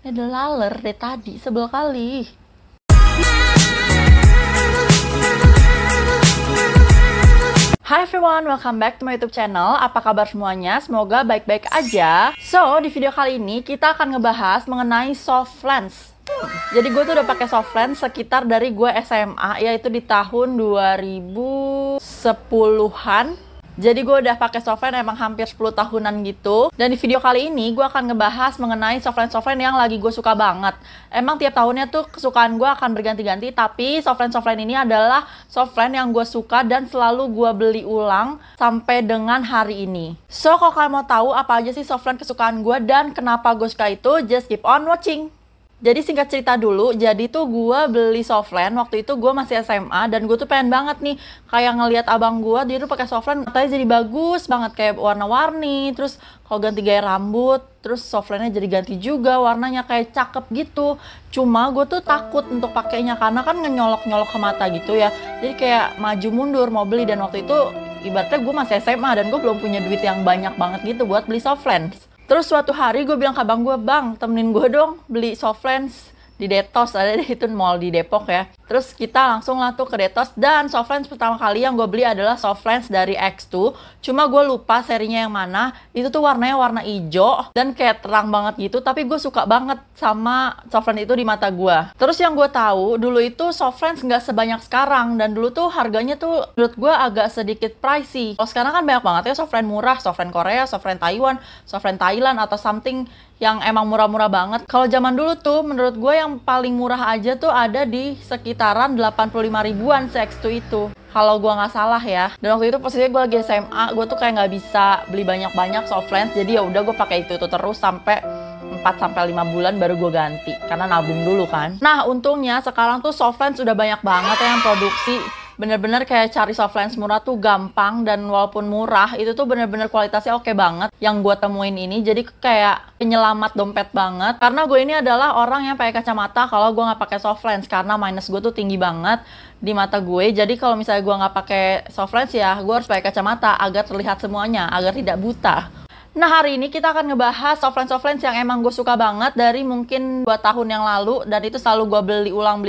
Ini ada laler deh tadi, sebel kali. Hi everyone, welcome back to my YouTube channel. Apa kabar semuanya? Semoga baik-baik aja. So, di video kali ini kita akan ngebahas mengenai soft lens. Jadi gue tuh udah pakai soft lens sekitar dari gue SMA, yaitu di tahun 2010-an. Jadi gue udah pakai soft lens emang hampir 10 tahunan gitu. Dan di video kali ini gue akan ngebahas mengenai soft lens yang lagi gue suka banget. Emang tiap tahunnya tuh kesukaan gue akan berganti-ganti, tapi soft lens ini adalah soft lens yang gue suka dan selalu gue beli ulang sampai dengan hari ini. So, kalau kalian mau tahu apa aja sih soft lens kesukaan gue dan kenapa gue suka itu, just keep on watching. Jadi singkat cerita dulu, jadi tuh gue beli soft lens waktu itu gue masih SMA dan gue tuh pengen banget nih kayak ngelihat abang gue, dia tuh pakai soft lens matanya jadi bagus banget kayak warna-warni, terus kalau ganti gaya rambut, terus soft lensnya jadi ganti juga warnanya kayak cakep gitu. Cuma gue tuh takut untuk pakainya karena kan ngenyolok-nyolok ke mata gitu ya. Jadi kayak maju mundur mau beli dan waktu itu ibaratnya gue masih SMA dan gue belum punya duit yang banyak banget gitu buat beli soft lens. Terus suatu hari gue bilang ke abang gue, "Bang, temenin gue dong beli soft lens di Detos." Ada deh itu mall di Depok ya. Terus kita langsung lah tuh ke Detos dan soft lens pertama kali yang gue beli adalah soft lens dari X2. Cuma gue lupa serinya yang mana. Itu tuh warnanya warna hijau dan kayak terang banget gitu. Tapi gue suka banget sama soft lens itu di mata gue. Terus yang gue tahu dulu itu soft lens nggak sebanyak sekarang dan dulu tuh harganya tuh menurut gue agak sedikit pricey. Kalau sekarang kan banyak banget ya soft lens murah, soft lens Korea, soft lens Taiwan, soft lens Thailand atau something yang emang murah-murah banget. Kalau zaman dulu tuh menurut gue yang paling murah aja tuh ada di sekitaran 85 ribuan X2 itu. Kalau gue nggak salah ya. Dan waktu itu posisinya gue lagi SMA, gue tuh kayak nggak bisa beli banyak-banyak soft lens. Jadi ya udah gue pakai itu terus sampai 4-5 bulan baru gue ganti. Karena nabung dulu kan. Nah untungnya sekarang tuh soft lens udah banyak banget ya yang produksi. Bener-bener kayak cari soft lens murah tuh gampang dan walaupun murah itu tuh bener-bener kualitasnya oke banget yang gue temuin ini. Jadi kayak penyelamat dompet banget karena gue ini adalah orang yang pakai kacamata kalau gue nggak pakai soft lens karena minus gue tuh tinggi banget di mata gue. Jadi kalau misalnya gue nggak pakai soft lens ya gue harus pakai kacamata agar terlihat semuanya, agar tidak buta. Nah hari ini kita akan ngebahas soft lens yang emang gue suka banget dari mungkin 2 tahun yang lalu. Dan itu selalu gue beli ulang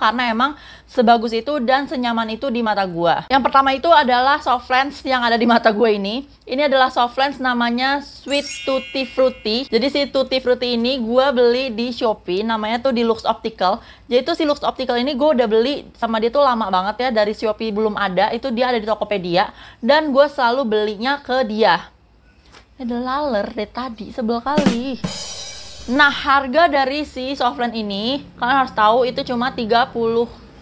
karena emang sebagus itu dan senyaman itu di mata gue. Yang pertama itu adalah soft lens yang ada di mata gue ini. Ini adalah soft lens namanya Sweet Tutti Frutti. Jadi si Tutti Frutti ini gue beli di Shopee, namanya tuh di Lux Optical. Jadi tuh si Lux Optical ini gue udah beli sama dia tuh lama banget ya, dari Shopee belum ada, itu dia ada di Tokopedia. Dan gue selalu belinya ke dia. Ada laler deh tadi, sebel kali. Nah, harga dari si soft lens ini kalian harus tahu itu cuma 30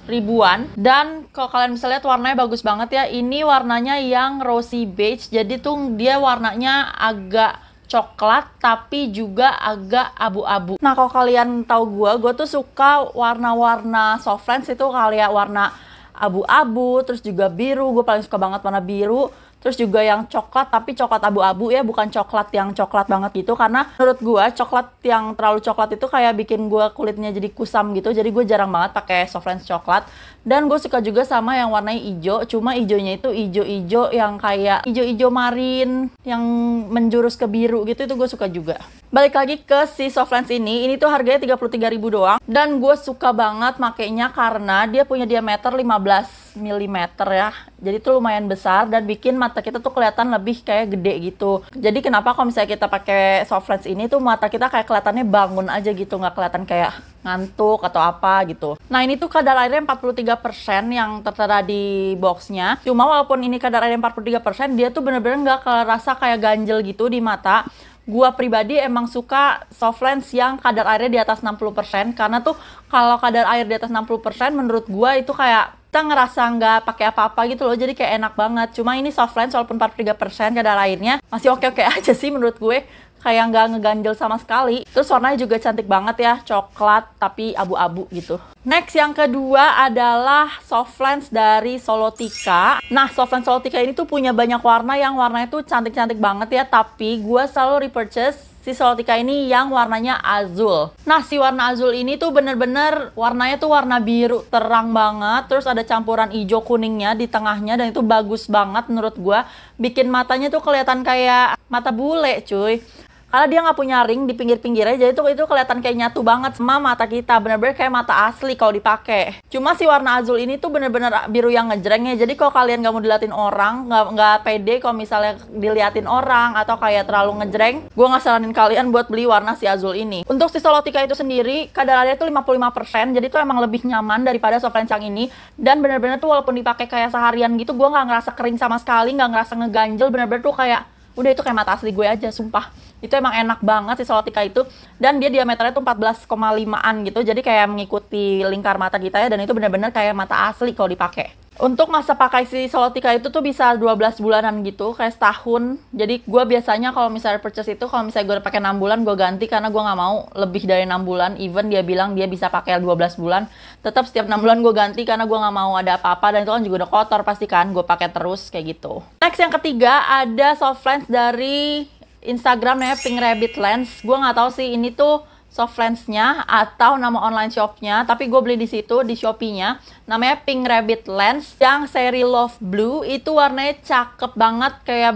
ribuan. Dan kalau kalian bisa lihat warnanya bagus banget ya. Ini warnanya yang rosy beige. Jadi tuh dia warnanya agak coklat tapi juga agak abu-abu. Nah, kalau kalian tahu gue tuh suka warna-warna soft lens itu kayak warna abu-abu, terus juga biru. Gue paling suka banget warna biru. Terus juga yang coklat, tapi coklat abu-abu ya, bukan coklat yang coklat banget gitu. Karena menurut gue, coklat yang terlalu coklat itu kayak bikin gue kulitnya jadi kusam gitu. Jadi gue jarang banget pakai soft lens coklat. Dan gue suka juga sama yang warnanya hijau. Cuma hijaunya itu hijau-hijau yang kayak hijau-hijau marin, yang menjurus ke biru gitu, itu gue suka juga. Balik lagi ke si soft lens ini tuh harganya 33 ribu doang. Dan gue suka banget makainya karena dia punya diameter 15 mm ya. Jadi tuh lumayan besar dan bikin mata kita tuh kelihatan lebih kayak gede gitu. Jadi kenapa kalau misalnya kita pakai soft lens ini tuh mata kita kayak kelihatannya bangun aja gitu, nggak kelihatan kayak ngantuk atau apa gitu. Nah ini tuh kadar airnya 43% yang tertera di boxnya. Cuma walaupun ini kadar airnya 43%, dia tuh bener-bener nggak kerasa kayak ganjel gitu di mata. Gua pribadi emang suka soft lens yang kadar airnya di atas 60% karena tuh kalau kadar air di atas 60% menurut gua itu kayak kita ngerasa nggak pakai apa-apa gitu loh, jadi kayak enak banget. Cuma ini soft lens walaupun 43% kadar airnya masih oke-oke aja sih menurut gue, kayak nggak ngeganjel sama sekali. Terus warnanya juga cantik banget ya, coklat tapi abu-abu gitu. Next yang kedua adalah soft lens dari Solotica. Nah soft lens Solotica ini tuh punya banyak warna yang warnanya tuh cantik-cantik banget ya, tapi gue selalu repurchase si Solotica ini yang warnanya azul. Nah si warna azul ini tuh bener-bener warnanya tuh warna biru terang banget, terus ada campuran hijau kuningnya di tengahnya, dan itu bagus banget menurut gua, bikin matanya tuh kelihatan kayak mata bule cuy. Karena dia nggak punya ring di pinggir-pinggirnya, jadi itu kelihatan kayak nyatu banget sama mata kita, bener-bener kayak mata asli kalau dipakai. Cuma si warna azul ini tuh bener-bener biru yang ngejreng ya, jadi kalau kalian nggak mau diliatin orang, nggak pede kalau misalnya diliatin orang atau kayak terlalu ngejreng, gue nggak saranin kalian buat beli warna si azul ini. Untuk si Solotica itu sendiri, kadar airnya itu 55%, jadi tuh emang lebih nyaman daripada soft lens yang ini. Dan bener-bener tuh walaupun dipakai kayak seharian gitu, gue nggak ngerasa kering sama sekali, nggak ngerasa ngeganjel, bener-bener tuh kayak udah itu kayak mata asli gue aja, sumpah. Itu emang enak banget si Solotica itu. Dan dia diameternya tuh 14,5an gitu, jadi kayak mengikuti lingkar mata kita ya. Dan itu bener-bener kayak mata asli kalau dipakai. Untuk masa pakai si Solotica itu tuh bisa 12 bulanan gitu, kayak setahun. Jadi gue biasanya kalau misalnya purchase itu, kalau misalnya gue udah pakai 6 bulan, gue ganti karena gue nggak mau lebih dari 6 bulan. Even dia bilang dia bisa pakai 12 bulan, tetap setiap 6 bulan gue ganti karena gue nggak mau ada apa-apa. Dan itu kan juga udah kotor pasti kan, gue pakai terus kayak gitu. Next yang ketiga ada soft lens dari Instagram namanya Pink Rabbit Lens. Gue nggak tahu sih ini tuh soft lens-nya atau nama online shop-nya, tapi gue beli di situ di Shopee-nya. Namanya Pink Rabbit Lens yang seri Love Blue. Itu warnanya cakep banget, kayak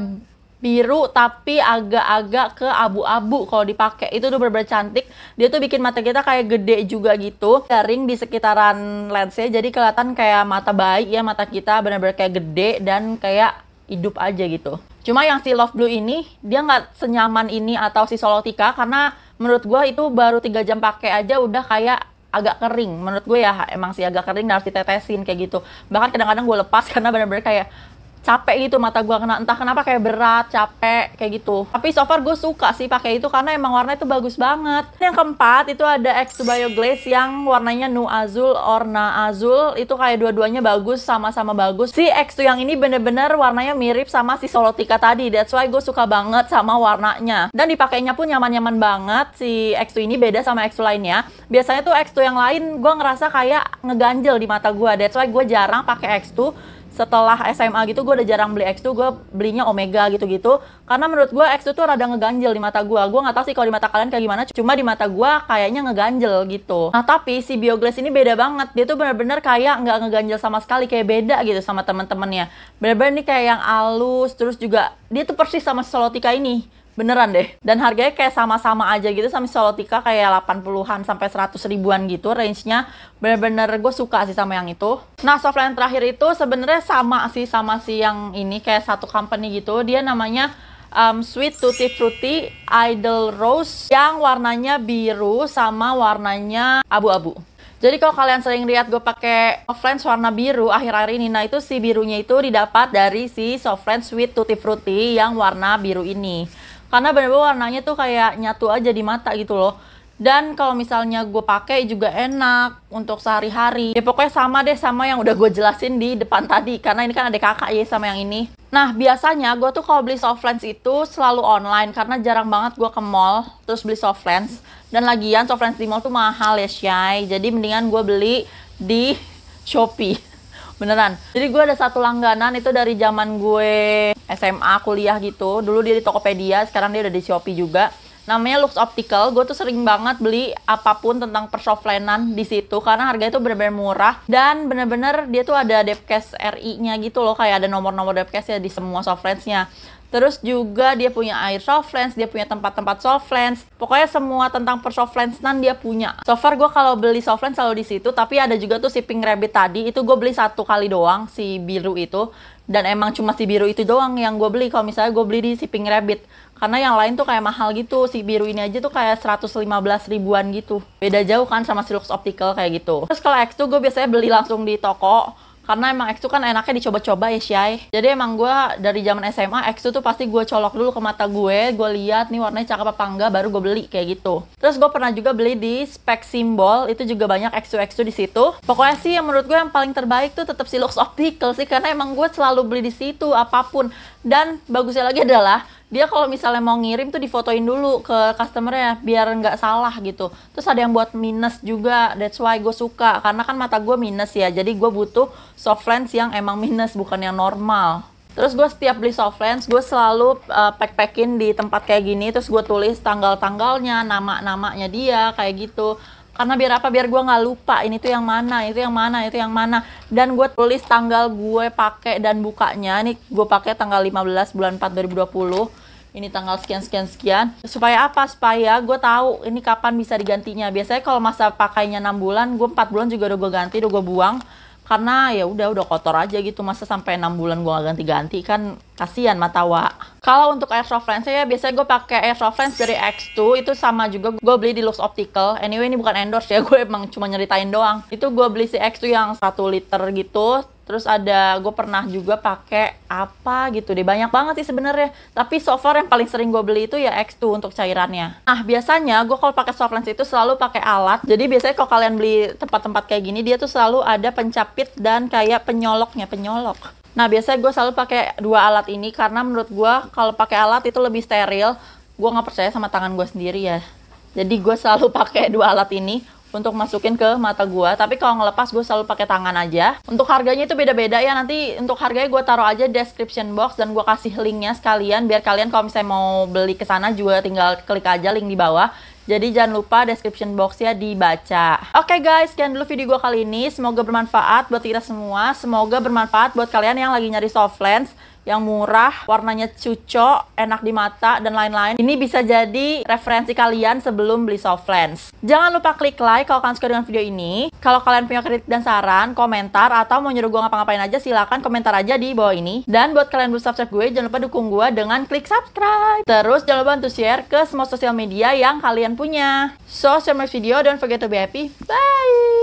biru tapi agak-agak ke abu-abu kalau dipakai. Itu tuh bener-bener cantik. Dia tuh bikin mata kita kayak gede juga gitu. Ada ring di sekitaran lensnya, jadi kelihatan kayak mata bayi ya, mata kita bener-bener kayak gede dan kayak hidup aja gitu. Cuma yang si Love Blue ini, dia nggak senyaman ini atau si Solotica, karena menurut gue itu baru 3 jam pakai aja udah kayak agak kering. Menurut gue ya emang sih agak kering dan harus ditetesin kayak gitu. Bahkan kadang-kadang gue lepas karena bener-bener kayak capek gitu mata gue, entah kenapa kayak berat, capek kayak gitu. Tapi so far gue suka sih pakai itu karena emang warna itu bagus banget. Yang keempat itu ada X2 Bio Glaze yang warnanya Nu Azul, Orna Azul. Itu kayak dua-duanya bagus, sama-sama bagus. Si X2 yang ini bener-bener warnanya mirip sama si Solotica tadi. That's why gue suka banget sama warnanya. Dan dipakainya pun nyaman-nyaman banget. Si X2 ini beda sama X2 lainnya. Biasanya tuh X2 yang lain gue ngerasa kayak ngeganjel di mata gue. That's why gue jarang pakai X2. Setelah SMA gitu gue udah jarang beli X2, gue belinya Omega gitu-gitu. Karena menurut gue X2 tuh rada ngeganjel di mata gue. Gue nggak tahu sih kalau di mata kalian kayak gimana, cuma di mata gue kayaknya ngeganjel gitu. Nah tapi si Bioglass ini beda banget. Dia tuh bener-bener kayak nggak ngeganjel sama sekali, kayak beda gitu sama temen-temennya. Bener-bener nih kayak yang halus, terus juga dia tuh persis sama Solotica ini. Beneran deh. Dan harganya kayak sama-sama aja gitu sama Solotica, kayak 80-an sampai 100 ribuan gitu range-nya. Bener-bener gue suka sih sama yang itu. Nah, soft lens terakhir itu sebenarnya sama sih yang ini, kayak satu company gitu. Dia namanya Sweet Tutti Frutti Idle Rose yang warnanya biru sama warnanya abu-abu. Jadi kalau kalian sering lihat gue pakai soft lens warna biru akhir-akhir ini, nah itu si birunya itu didapat dari si soft lens Sweet Tutti Frutti yang warna biru ini. Karena bener-bener warnanya tuh kayak nyatu aja di mata gitu loh. Dan kalau misalnya gue pakai juga enak untuk sehari-hari. Ya pokoknya sama deh sama yang udah gue jelasin di depan tadi. Karena ini kan ada kakak ya sama yang ini. Nah biasanya gue tuh kalau beli soft lens itu selalu online. Karena jarang banget gue ke mall terus beli soft lens. Dan lagian soft lens di mall tuh mahal ya Syai. Jadi mendingan gue beli di Shopee. Beneran. Jadi gue ada satu langganan itu dari zaman gue SMA, kuliah gitu. Dulu dia di Tokopedia, sekarang dia udah di Shopee juga. Namanya Lux Optical. Gue tuh sering banget beli apapun tentang persoflenan di situ karena harganya tuh bener-bener murah dan bener-bener dia tuh ada depcast RI-nya gitu loh, kayak ada nomor-nomor depcast ya di semua soft lens-nya. Terus juga dia punya air soft lens, dia punya tempat-tempat soft lens. Pokoknya semua tentang per soft lensenan dia punya. So far gue kalau beli soft lens selalu di situ, tapi ada juga tuh si Pink Rabbit tadi, itu gue beli 1 kali doang si biru itu. Dan emang cuma si biru itu doang yang gue beli kalau misalnya gue beli di si Pink Rabbit. Karena yang lain tuh kayak mahal gitu. Si biru ini aja tuh kayak 115 ribuan gitu. Beda jauh kan sama si Lux Optical kayak gitu. Terus kalau X tuh gue biasanya beli langsung di toko. Karena emang X2 kan enaknya dicoba-coba ya Syai. Jadi emang gue dari zaman SMA X2 tuh pasti gue colok dulu ke mata gue lihat nih warnanya cakep apa enggak, baru gue beli kayak gitu. Terus gue pernah juga beli di Spek Symbol, itu juga banyak X2 di situ. Pokoknya sih yang menurut gue yang paling terbaik tuh tetap si Lux Optical sih, karena emang gue selalu beli di situ apapun. Dan bagusnya lagi adalah dia kalau misalnya mau ngirim tuh difotoin dulu ke customernya biar nggak salah gitu. Terus ada yang buat minus juga, that's why gue suka. Karena kan mata gue minus ya, jadi gue butuh soft lens yang emang minus, bukan yang normal. Terus gue setiap beli soft lens, gue selalu pack-packin di tempat kayak gini. Terus gue tulis tanggal-tanggalnya, nama-namanya dia, kayak gitu. Karena biar apa? Biar gue nggak lupa ini tuh yang mana, itu yang mana, itu yang mana. Dan gue tulis tanggal gue pakai dan bukanya. Nih gue pakai tanggal 15 bulan 4 2020. ini tanggal sekian. Supaya apa? Supaya gue tahu ini kapan bisa digantinya. Biasanya kalau masa pakainya 6 bulan, gue 4 bulan juga udah gue ganti, udah gue buang. Karena ya udah kotor aja gitu, masa sampai 6 bulan gue gak ganti-ganti, kan kasihan mata wa. Kalau untuk airsoft lens ya biasanya gue pakai airsoft lens dari X2, itu sama juga gue beli di Lux Optical. Anyway ini bukan endorse ya, gue emang cuma nyeritain doang. Itu gue beli si X2 yang 1 liter gitu. Terus gue pernah juga pakai apa gitu deh, banyak banget sih sebenarnya. Tapi so far yang paling sering gue beli itu ya X2 untuk cairannya. Nah biasanya gue kalau pakai soft lens itu selalu pakai alat. Jadi biasanya kalau kalian beli tempat-tempat kayak gini, dia tuh selalu ada pencapit dan kayak penyolok. Nah biasanya gue selalu pakai 2 alat ini karena menurut gue kalau pakai alat itu lebih steril. Gue nggak percaya sama tangan gue sendiri ya. Jadi gue selalu pakai 2 alat ini untuk masukin ke mata gua. Tapi kalau ngelepas gue selalu pakai tangan aja. Untuk harganya itu beda-beda ya. Nanti untuk harganya gue taruh aja description box dan gue kasih linknya sekalian biar kalian kalau misalnya mau beli ke sana juga tinggal klik aja link di bawah. Jadi jangan lupa description box-nya dibaca. Oke guys, sekian dulu video gue kali ini. Semoga bermanfaat buat kita semua. Semoga bermanfaat buat kalian yang lagi nyari soft lens yang murah, warnanya cucok, enak di mata, dan lain-lain. Ini bisa jadi referensi kalian sebelum beli soft lens. Jangan lupa klik like kalau kalian suka dengan video ini. Kalau kalian punya kritik dan saran, komentar, atau mau nyuruh gue ngapa-ngapain aja, silahkan komentar aja di bawah ini. Dan buat kalian belum subscribe gue, jangan lupa dukung gue dengan klik subscribe. Terus jangan lupa untuk share ke semua sosial media yang kalian punya. So, share my video, don't forget to be happy. Bye!